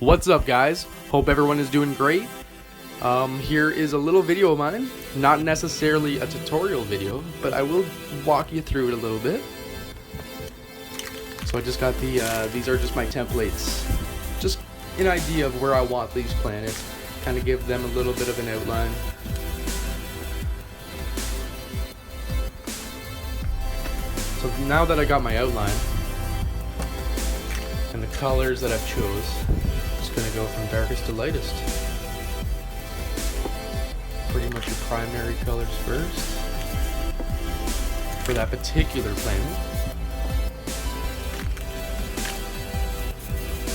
What's up, guys? Hope everyone is doing great. Here is a little video of mine, not necessarily a tutorial video, but I will walk you through it a little bit. So I just got these are just my templates, just an idea of where I want these planets, kind of give them a little bit of an outline. So now that I got my outline and the colors that I've chose, I'm just gonna go from darkest to lightest. Pretty much your primary colors first for that particular planet.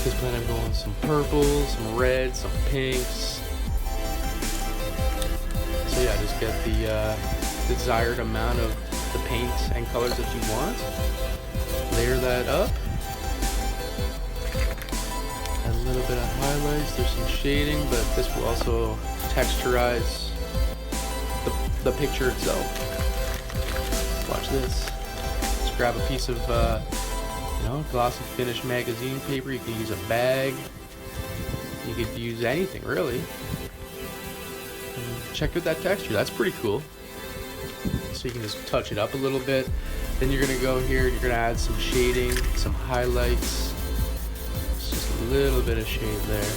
This planet I'm going some purples, some reds, some pinks. So yeah, just get the desired amount of the paint and colors that you want. Layer that up. Add a little bit of highlights. There's some shading, but this will also texturize the picture itself. Watch this. Just grab a piece of glossy finish magazine paper. You can use a bag. You could use anything really. And check out that texture. That's pretty cool. So you can just touch it up a little bit. Then you're gonna go here and you're gonna add some shading, some highlights. It's just a little bit of shade there.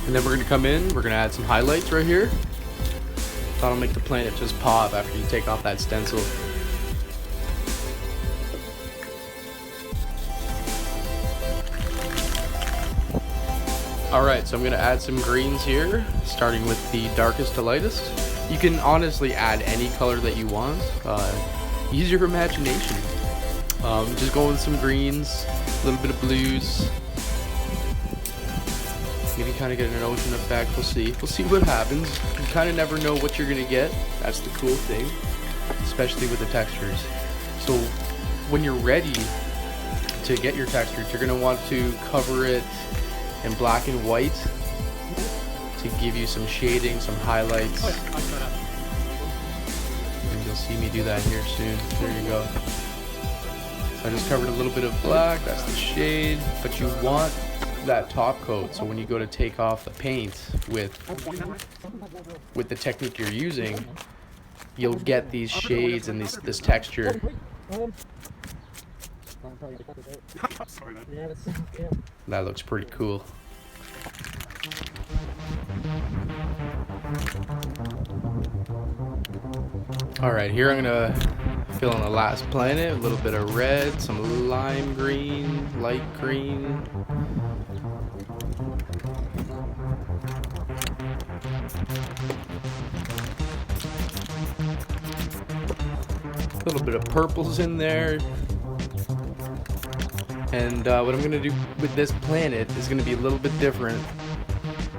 And then we're gonna come in, we're gonna add some highlights right here. That'll make the planet just pop after you take off that stencil. Alright, so I'm going to add some greens here, starting with the darkest to lightest. You can honestly add any color that you want. Use your imagination. Just go with some greens, a little bit of blues. You can kind of get an ocean effect. We'll see. We'll see what happens. You kind of never know what you're going to get. That's the cool thing, especially with the textures. So when you're ready to get your textures, you're going to want to cover it in black and white to give you some shading, some highlights. And you'll see me do that here soon. There you go. So I just covered a little bit of black, that's the shade, but you want that top coat, so when you go to take off the paint with the technique you're using, you'll get these shades and this texture. That looks pretty cool. Alright, here I'm gonna fill in the last planet, a little bit of red, some lime green, light green. A little bit of purples in there. And what I'm going to do with this planet is going to be a little bit different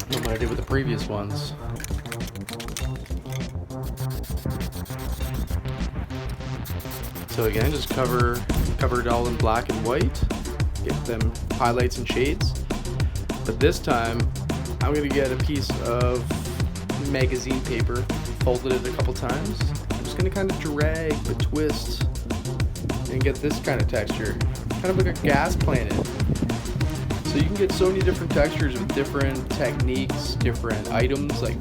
than what I did with the previous ones. So again, just cover it all in black and white. Get them highlights and shades. But this time, I'm going to get a piece of magazine paper, folded it a couple times. I'm just going to kind of drag the twist and get this kind of texture. Kind of like a gas planet. So you can get so many different textures with different techniques, different items like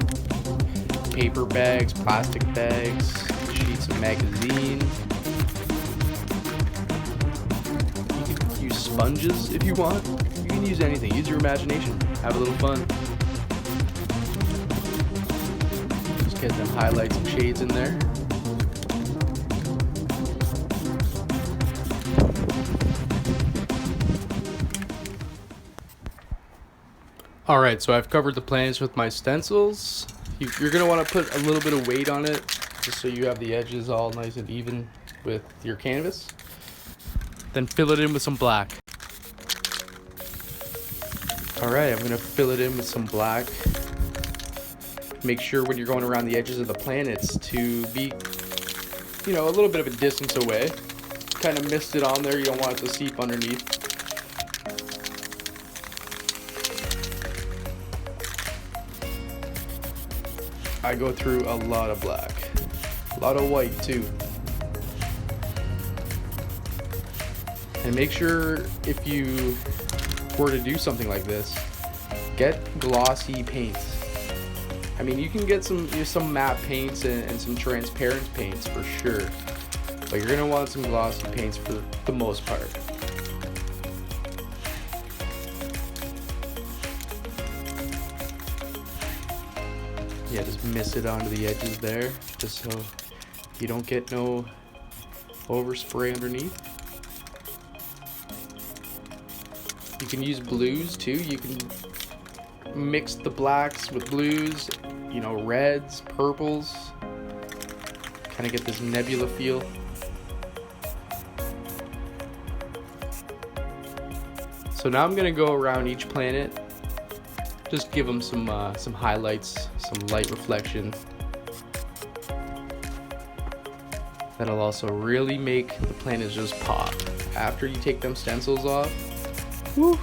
paper bags, plastic bags, sheets of magazine. You can use sponges if you want. You can use anything. Use your imagination. Have a little fun. Just get them highlights and shades in there. Alright, so I've covered the planets with my stencils. You're going to want to put a little bit of weight on it, just so you have the edges all nice and even with your canvas. Then fill it in with some black. Alright, I'm going to fill it in with some black. Make sure when you're going around the edges of the planets to be, a little bit of a distance away. Kind of mist it on there, you don't want it to seep underneath. I go through a lot of black, a lot of white too. And make sure, if you were to do something like this, get glossy paints. I mean, you can get some matte paints and some transparent paints for sure, but you're gonna want some glossy paints for the most part. Yeah, just miss it onto the edges there, just so you don't get no overspray underneath. You can use blues too. You can mix the blacks with blues, you know, reds, purples, kind of get this nebula feel. So now I'm gonna go around each planet, just give them some highlights, some light reflection. That'll also really make the planets just pop after you take them stencils off. Woo.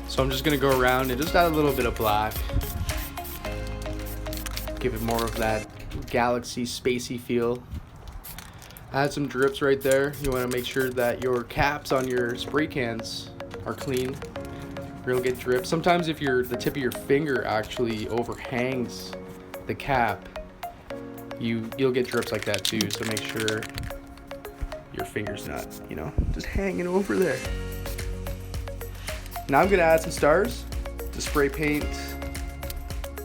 So I'm just gonna go around and just add a little bit of black. Give it more of that galaxy spacey feel. Add some drips right there. You wanna make sure that your caps on your spray cans are clean. Real good drip. Sometimes if the tip of your finger actually overhangs the cap, you'll get drips like that too. So make sure your finger's not, you know, just hanging over there. Now I'm gonna add some stars to spray paint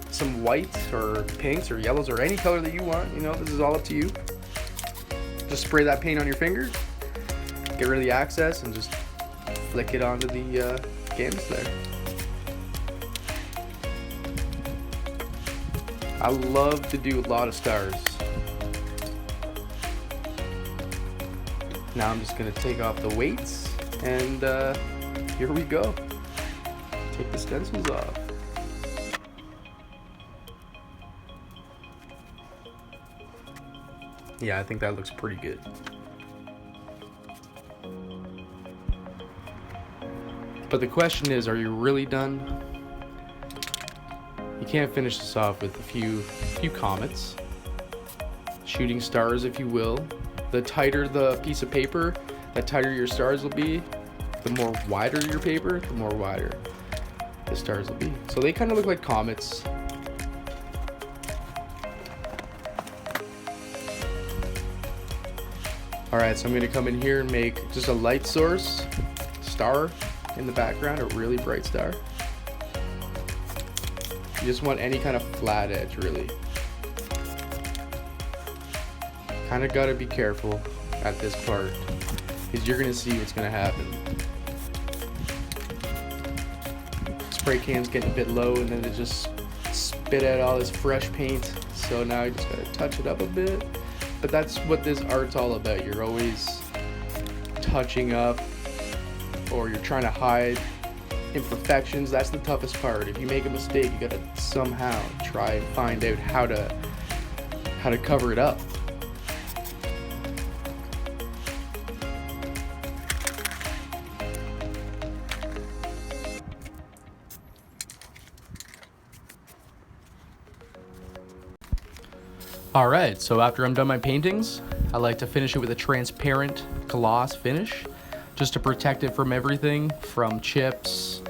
some white or pinks or yellows or any color that you want. You know, this is all up to you. Just spray that paint on your finger, get rid of the excess, and just flick it onto the canvas there. I love to do a lot of stars. Now I'm just gonna take off the weights, and here we go. Take the stencils off. Yeah, I think that looks pretty good. But the question is, are you really done? You can't finish this off with a few comets, shooting stars, if you will. The tighter the piece of paper, the tighter your stars will be. The more wider your paper, the more wider the stars will be. So they kind of look like comets. Alright, so I'm gonna come in here and make just a light source star in the background, a really bright star. You just want any kind of flat edge, really. Kind of gotta be careful at this part, because you're gonna see what's gonna happen. Spray can's getting a bit low, and then it just spit out all this fresh paint. So now I just gotta touch it up a bit. But that's what this art's all about. You're always touching up, or you're trying to hide imperfections. That's the toughest part. If you make a mistake, you gotta somehow try and find out how to cover it up. Alright, so after I'm done my paintings, I like to finish it with a transparent gloss finish, just to protect it from everything, from chips,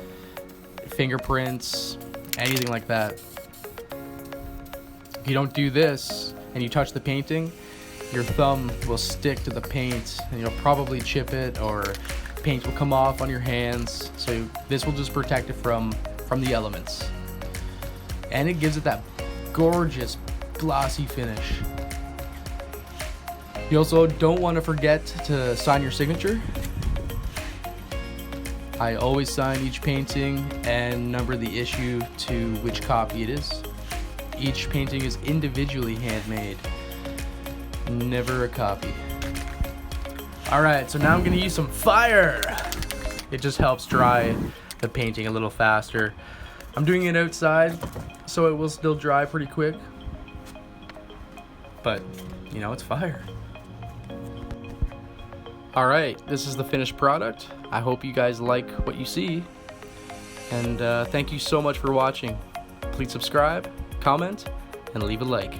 fingerprints, anything like that. If you don't do this and you touch the painting, your thumb will stick to the paint and you'll probably chip it, or paint will come off on your hands. So this will just protect it from the elements. And it gives it that gorgeous glossy finish. You also don't want to forget to sign your signature. I always sign each painting and number the issue to which copy it is. Each painting is individually handmade, never a copy. Alright, so now I'm going to use some fire. It just helps dry the painting a little faster. I'm doing it outside, so it will still dry pretty quick. But, you know, it's fire. Alright, this is the finished product. I hope you guys like what you see. And thank you so much for watching. Please subscribe, comment, and leave a like.